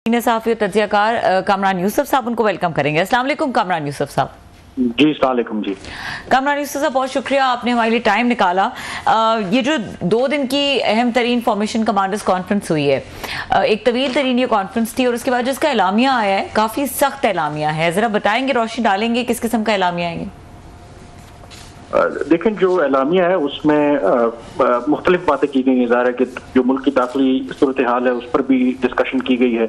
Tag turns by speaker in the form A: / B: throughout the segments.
A: Senior सहाफ़ी और तज्ज़ियाकार कामरान यूसुफ साहब, उनको वेलकम करेंगे। अस्सलाम वालेकुम कामरान यूसुफ साहब।
B: जी अस्सलाम वालेकुम जी।
A: कामरान यूसुफ साहब, बहुत शुक्रिया आपने हमारे लिए टाइम निकाला। ये जो 2 दिन की अहम तरीन फॉर्मेशन कमांडर्स कॉन्फ्रेंस हुई है, एक तवील तरीन ये कॉन्फ्रेंस थी और उसके बाद जो इसका एलामिया आया है काफ़ी सख्त एलामिया है, ज़रा बताएंगे, रोशनी डालेंगे किस किस्म का एलामिया है ये?
B: देखें, जो एलामिया है उसमें मुख्तलिफ बातें की गई हैं। ज़ाहिर है कि जो मुल्क की दाखिली सूरत हाल है उस पर भी डिस्कशन की गई है,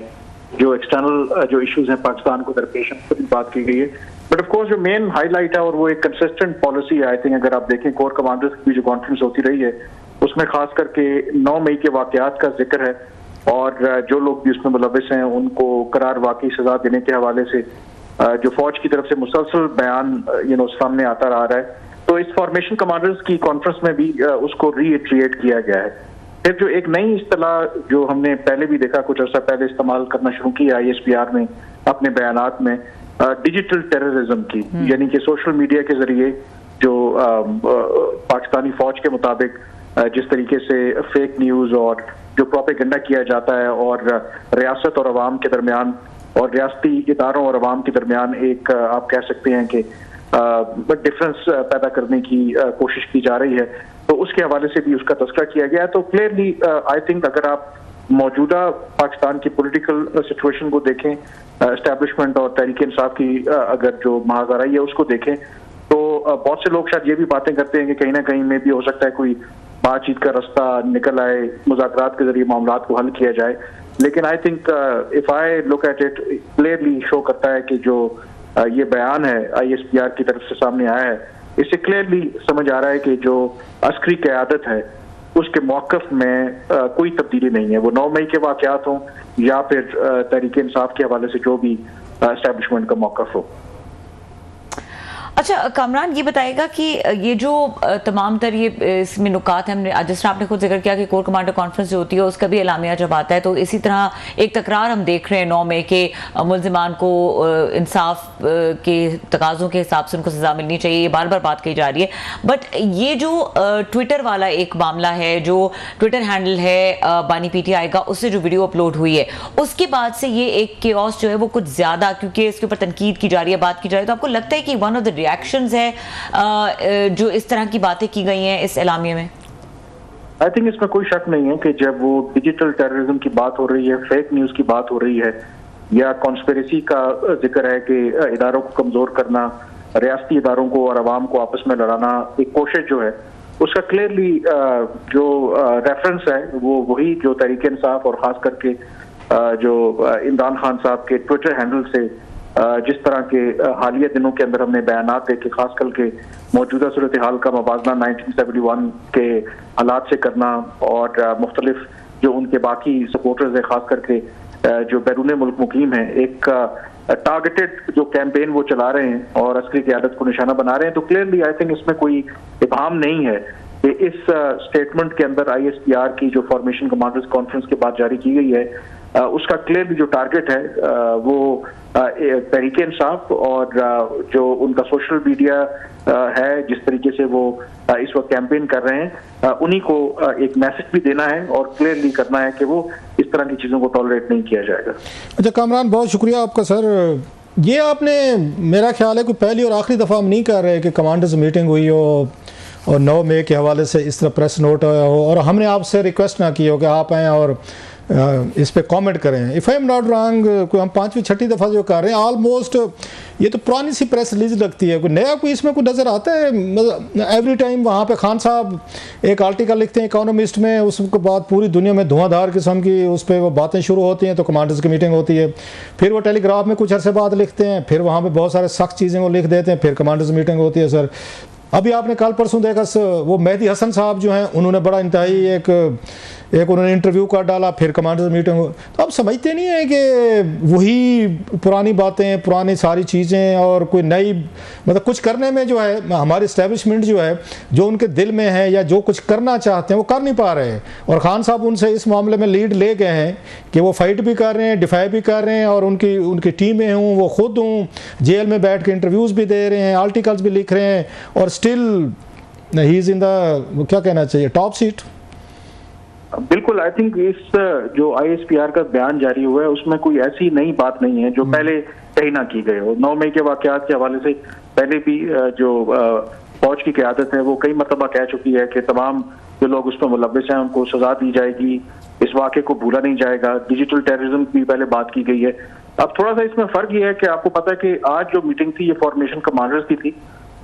B: जो एक्सटर्नल जो इश्यूज हैं पाकिस्तान को दरपेश उस पर भी बात की गई है। बट ऑफ कोर्स जो मेन हाईलाइट है और वो एक कंसिस्टेंट पॉलिसी है, आई थिंक अगर आप देखें कोर कमांडर्स की जो कॉन्फ्रेंस होती रही है उसमें खास करके 9 मई के वाकयात का जिक्र है और जो लोग भी उसमें मुलविस हैं उनको करार वाकई सजा देने के हवाले से जो फौज की तरफ से मुसलसल बयान सामने आता रहा है। तो इस फॉर्मेशन कमांडर्स की कॉन्फ्रेंस में भी उसको रीइटरेट किया गया है। फिर जो एक नई इस्तिलाह जो हमने पहले भी देखा, कुछ अर्सा पहले इस्तेमाल करना शुरू किया ISPR में अपने बयानात में, डिजिटल टेररिज्म की, यानी कि सोशल मीडिया के जरिए जो पाकिस्तानी फौज के मुताबिक जिस तरीके से फेक न्यूज और जो प्रोपेगेंडा किया जाता है और रियासत और अवाम के दरमियान और रियासती इदारों और अवाम के दरमियान एक आप कह सकते हैं कि डिफरेंस पैदा करने की कोशिश की जा रही है, तो उसके हवाले से भी उसका तस्करा किया गया है। तो क्लियरली आई थिंक अगर आप मौजूदा पाकिस्तान की पॉलिटिकल सिचुएशन को देखें, एस्टैब्लिशमेंट और तहरीक इंसाफ की अगर जो महाजराई है उसको देखें, तो बहुत से लोग शायद ये भी बातें करते हैं कि कहीं ना कहीं में भी हो सकता है कोई बातचीत का रास्ता निकल आए, मुज़ाकरात के जरिए मामला को हल किया जाए। लेकिन I think if I look at it, clearly show करता है कि जो ये बयान है ISPR की तरफ से सामने आया है, इससे क्लियरली समझ आ रहा है कि जो अस्करी क़यादत है उसके मौक़िफ़ में कोई तब्दीली नहीं है, वो 9 मई के वाक़यात हों या फिर तहरीक इंसाफ के हवाले से जो भी एस्टैब्लिशमेंट का मौक़िफ़ हो।
A: अच्छा कामरान, ये बताएगा कि ये जो तमाम तर ये इसमें नुकात हैं, हमने जिस तरह आपने खुद जिक्र किया कि कोर कमांडर कॉन्फ्रेंस जो होती है उसका भी एलामिया जब आता है तो इसी तरह एक तकरार हम देख रहे हैं 9 मई के, मुलजिमान को इंसाफ के तकाज़ों के हिसाब से उनको सज़ा मिलनी चाहिए, ये बार बार बात कही जा रही है। बट ये जो ट्विटर वाला एक मामला है, जो ट्विटर हैंडल है बानी PTI का, उससे जो वीडियो अपलोड हुई है उसके बाद से ये एक केओस जो है वो कुछ ज़्यादा, क्योंकि इसके ऊपर तनकीद की जा रही है, बात की जा रही है, तो आपको लगता है कि वन ऑफ द रिएक्शंस है जो इस तरह की बातें की गई हैं इस एलामिया में?
B: आई थिंक इसमें कोई शक नहीं है कि जब वो डिजिटल टेररिज्म की बात हो रही है, फेक न्यूज की बात हो रही है या कॉन्स्पिरेसी का जिक्र है कि इदारों को कमजोर करना, रियासती इदारों को और अवाम को आपस में लड़ाना, एक कोशिश जो है उसका क्लियरली जो रेफरेंस है वो वही जो तहरीक इंसाफ और खास करके जो इमरान खान साहब के ट्विटर हैंडल से जिस तरह के हालिया दिनों के अंदर हमने बयानात देखे, खास करके मौजूदा सूरत हाल का मवाजना 1971 के हालात से करना और मुख्तलिफ जो उनके बाकी सपोर्टर्स है खास करके जो बैरून मुल्क मुकीम है, एक टारगेटेड जो कैंपेन वो चला रहे हैं और अस्करी क़यादत को निशाना बना रहे हैं। तो क्लियरली आई थिंक इसमें कोई इबाहम नहीं है कि इस स्टेटमेंट के अंदर ISPR की जो फॉर्मेशन कमांडर्स कॉन्फ्रेंस के बाद जारी की गई है उसका क्लियरली जो टारगेट है वो तहरीक इंसाफ और जो उनका सोशल मीडिया है, जिस तरीके से वो इस वक्त कैंपेन कर रहे हैं, उन्हीं को एक मैसेज भी देना है और क्लियरली करना है कि वो इस तरह की चीज़ों को टॉलरेट नहीं किया जाएगा।
C: अच्छा कामरान, बहुत शुक्रिया आपका सर। ये आपने, मेरा ख्याल है कि पहली और आखिरी दफ़ा हम नहीं कर रहे कि कमांडर्स मीटिंग हुई हो और 9 मई के हवाले से इस तरह प्रेस नोट आया हो और हमने आपसे रिक्वेस्ट ना की हो कि आप आएँ और इस पे कमेंट करें। If I am not wrong, कोई हम 5वीं 6वीं दफ़ा जो कर रहे हैं, ऑलमोस्ट ये तो पुरानी सी प्रेस रिलीज लगती है। कोई नया कोई इसमें कोई नज़र आता है? एवरी टाइम वहाँ पे खान साहब एक आर्टिकल लिखते हैं इकोनॉमिस्ट में, उसके बाद पूरी दुनिया में धुआंधार किस्म की उस पर वो बातें शुरू होती हैं, तो कमांडर्स की मीटिंग होती है, फिर वो टेलीग्राफ में कुछ अरसे बाद लिखते हैं, फिर वहाँ पर बहुत सारे सख्त चीज़ें वो लिख देते हैं, फिर कमांडर्स मीटिंग होती है। सर अभी आपने कल परसों देखा वो मेहदी हसन साहब जो हैं, उन्होंने बड़ा इंतहाई एक उन्होंने इंटरव्यू कर डाला, फिर कमांडर्स मीटिंग हो। तो आप समझते नहीं है कि वही पुरानी बातें, पुरानी सारी चीज़ें और कोई नई, मतलब कुछ करने में जो है हमारी इस्टेब्लिशमेंट जो है, जो उनके दिल में है या जो कुछ करना चाहते हैं वो कर नहीं पा रहे हैं। और खान साहब उनसे इस मामले में लीड ले गए हैं कि वो फाइट भी कर रहे हैं, डिफाई भी कर रहे हैं और उनकी टीमें हों, वो खुद हों, जेल में बैठ के इंटरव्यूज़ भी दे रहे हैं, आर्टिकल्स भी लिख रहे हैं, और still he is in the, क्या कहना चाहिए, टॉप सीट।
B: बिल्कुल, आई थिंक इस जो ISPR का बयान जारी हुआ है उसमें कोई ऐसी नई बात नहीं है जो पहले कहीं ना की गई हो। 9 मई के वाकयात के हवाले से पहले भी जो फौज की क़यादत है वो कई मरतबा कह चुकी है कि तमाम जो लोग उस पर मुलव्विस हैं उनको सजा दी जाएगी, इस वाक़े को भूला नहीं जाएगा। डिजिटल टेररिज्म की पहले बात की गई है। अब थोड़ा सा इसमें फ़र्क ये है कि आपको पता है कि आज जो मीटिंग थी ये फॉर्मेशन कमांडर्स की थी,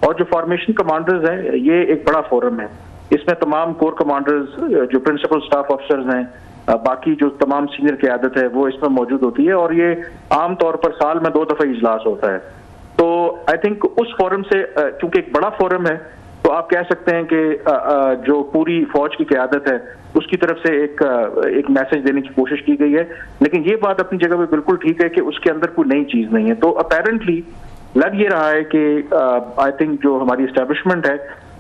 B: और जो फॉर्मेशन कमांडर्स हैं ये एक बड़ा फोरम है। इसमें तमाम कोर कमांडर्स, जो प्रिंसिपल स्टाफ ऑफिसर्स हैं, बाकी जो तमाम सीनियर क़यादत है वो इसमें मौजूद होती है, और ये आम तौर पर साल में 2 दफ़ा इजलास होता है। तो आई थिंक उस फोरम से, चूंकि एक बड़ा फोरम है, तो आप कह सकते हैं कि जो पूरी फौज की क़यादत है उसकी तरफ से एक मैसेज देने की कोशिश की गई है। लेकिन ये बात अपनी जगह पे बिल्कुल ठीक है कि उसके अंदर कोई नई चीज नहीं है। तो अपेरेंटली लग ये रहा है कि आई थिंक जो हमारी एस्टेब्लिशमेंट है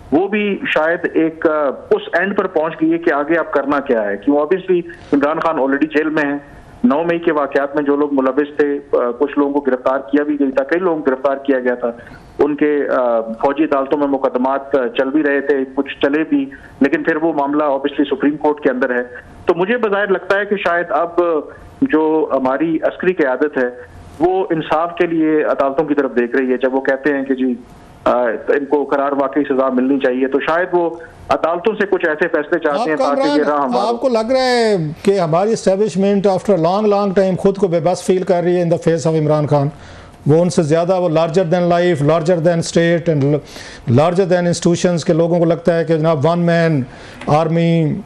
B: वो भी शायद एक उस एंड पर पहुंच गई है कि आगे आप करना क्या है। क्यों, obviously Imran Khan already jail में है। 9 मई के वाकयात में जो लोग मुलविस थे, कुछ लोगों को गिरफ्तार किया भी गया था, कई लोगों को गिरफ्तार किया गया था, उनके फौजी अदालतों में मुकदमात चल भी रहे थे, कुछ चले भी, लेकिन फिर वो मामला ऑब्वियसली सुप्रीम कोर्ट के अंदर है। तो मुझे बज़ाहिर लगता है कि शायद अब जो हमारी अस्करी क़यादत है वो इंसाफ के लिए अदालतों की तरफ देख रही है। जब वो कहते हैं कि जी इनको करार वाकई सजा मिलनी चाहिए, तो शायद वो अदालतों से कुछ ऐसे फैसले चाहते हैं ताकि ये राह।
C: आपको लग रहा है कि हमारी एस्टेब्लिशमेंट आफ्टर लॉन्ग टाइम खुद को बेबस फील कर रही है in the face of Imran Khan? वो उनसे ज़्यादा वो larger than life, larger than state and larger than institutions के लोगों को लगता है कि जनाब वन मैन आर्मी,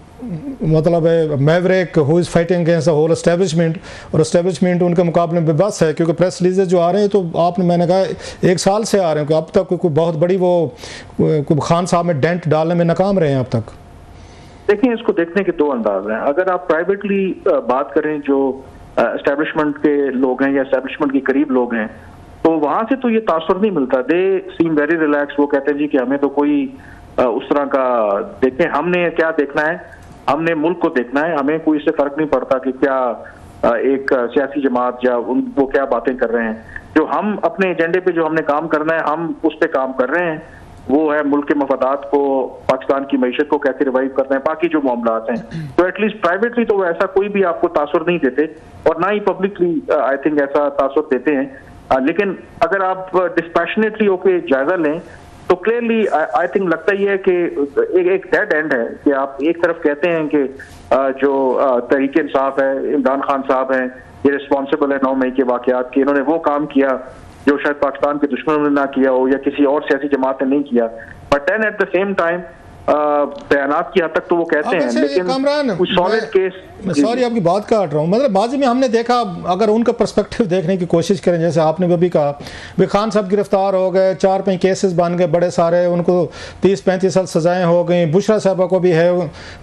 C: मतलब maverick who is fighting against the whole establishment, और एस्टेब्लिशमेंट उनके मुकाबले में बेबस है। क्योंकि प्रेस रिलीजेज जो आ रहे हैं तो आपने, मैंने कहा 1 साल से आ रहे हैं कि अब तक कोई बहुत बड़ी वो खान साहब में डेंट डालने में नाकाम रहे हैं अब तक।
B: देखिए, इसको देखने के 2 अंदाज हैं। अगर आप प्राइवेटली बात करें जो एस्टेब्लिशमेंट के लोग हैं या एस्टेब्लिशमेंट के करीब लोग हैं, तो वहां से तो ये तासुर नहीं मिलता। दे सीम वेरी रिलैक्स। वो कहते हैं जी कि हमें तो कोई उस तरह का, देखें हमने क्या देखना है, हमने मुल्क को देखना है, हमें कोई इससे फर्क नहीं पड़ता कि क्या एक सियासी जमात या वो क्या बातें कर रहे हैं। जो हम अपने एजेंडे पे जो हमने काम करना है हम उस पर काम कर रहे हैं। वो है मुल्क के मफादात को, पाकिस्तान की मईशत को कैसे रिवाइव करना है, बाकी जो मामलात हैं। तो एटलीस्ट प्राइवेटली तो ऐसा कोई भी आपको तासुर नहीं देते, और ना ही पब्लिकली आई थिंक ऐसा तासुर देते हैं। लेकिन अगर आप डिस्पैशनेटली होकर जायजा लें तो क्लियरली आई थिंक लगता ही है कि एक डेड एंड है कि आप एक तरफ कहते हैं कि जो तहरीक इंसाफ है, इमरान खान साहब हैं, ये रिस्पॉन्सिबल है 9 मई के वाकयात के, इन्होंने वो काम किया जो शायद पाकिस्तान के दुश्मनों ने ना किया हो या किसी और सियासी जमात ने नहीं किया। But then at the same time बयानात की हद तक तो वो कहते हैं, लेकिन कुछ सॉलिड केस।
C: सॉरी आपकी बात काट रहा हूँ, मतलब बाजी में हमने देखा, अगर उनका पर्सपेक्टिव देखने की कोशिश करें, जैसे आपने भी कहा भाई खान साहब गिरफ्तार हो गए, 4-5 केसेस बन गए बड़े सारे, उनको 30-35 साल सजाएं हो गई। बुशरा साहबा को भी है,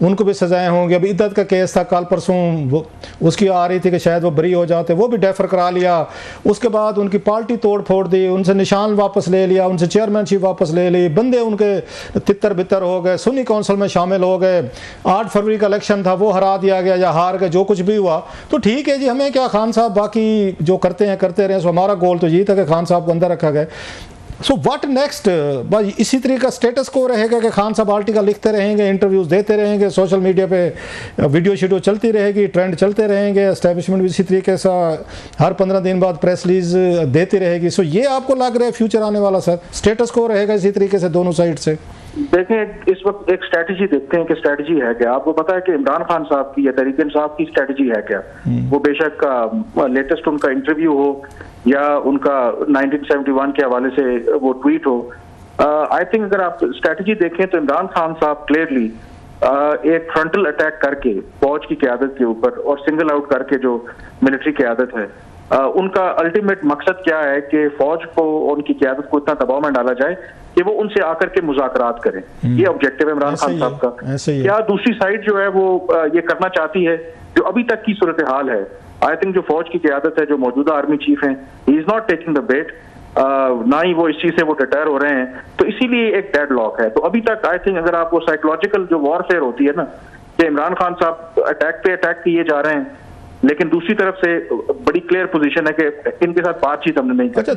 C: उनको भी सजाएं होंगी। अभी इद्दत का केस था कल परसों, उसकी आ रही थी कि शायद वो बरी हो जाते, वो भी डेफर करा लिया। उसके बाद उनकी पार्टी तोड़ फोड़ दी, उनसे निशान वापस ले लिया, उनसे चेयरमैनशिप वापस ले ली, बंदे उनके तितर बितर हो गए, सुन्नी काउंसिल में शामिल हो गए। 8 फरवरी का इलेक्शन था, वो हरा दिया गया या हार गए, जो कुछ भी हुआ तो ठीक है जी, हमें क्या, खान साहब बाकी जो करते हैं करते रहे। सो हमारा गोल तो यही था कि खान साहब को अंदर रखा गया। So what next? बस इसी तरीके का स्टेटस को रहेगा कि खान साहब आर्टिकल लिखते रहेंगे, इंटरव्यूज़ देते रहेंगे, सोशल मीडिया पे वीडियो शीडियो चलती रहेगी, ट्रेंड चलते रहेंगे, एस्टेब्लिशमेंट भी इसी तरीके से हर 15 दिन बाद प्रेस रिलीज देती रहेगी। सो ये आपको लग रहा है फ्यूचर आने वाला सर, स्टेटस को रहेगा इसी तरीके से दोनों साइड से?
B: देखें, इस वक्त एक स्ट्रैटेजी देखते हैं कि स्ट्रैटेजी है क्या। आपको पता है कि इमरान खान साहब की या तहरीक इंसाफ की स्ट्रैटेजी है क्या? वो बेशक लेटेस्ट उनका इंटरव्यू हो या उनका 1971 के हवाले से वो ट्वीट हो, आई थिंक अगर आप स्ट्रैटेजी देखें तो इमरान खान साहब क्लियरली एक फ्रंटल अटैक करके फौज की क़यादत के ऊपर और सिंगल आउट करके जो मिलिट्री क़यादत है, उनका अल्टीमेट मकसद क्या है कि फौज को, उनकी क़यादत को इतना दबाव में डाला जाए कि वो उनसे आकर के मुज़ाकरात करें। ये ऑब्जेक्टिव है इमरान खान साहब का। क्या दूसरी साइड जो है वो ये करना चाहती है जो अभी तक की सूरत हाल है? आई थिंक जो फौज की क़यादत है, जो मौजूदा आर्मी चीफ हैं, he is not taking the bet, ना ही वो इस चीज से वो डिटर हो रहे हैं। तो इसीलिए एक डेड लॉक है। तो अभी तक आई थिंक अगर आप वो साइकोलॉजिकल जो वॉरफेयर होती है ना, कि इमरान खान साहब अटैक पे अटैक किए जा रहे हैं, लेकिन दूसरी तरफ से बड़ी क्लियर पोजीशन है कि इनके साथ बातचीत हमने नहीं की।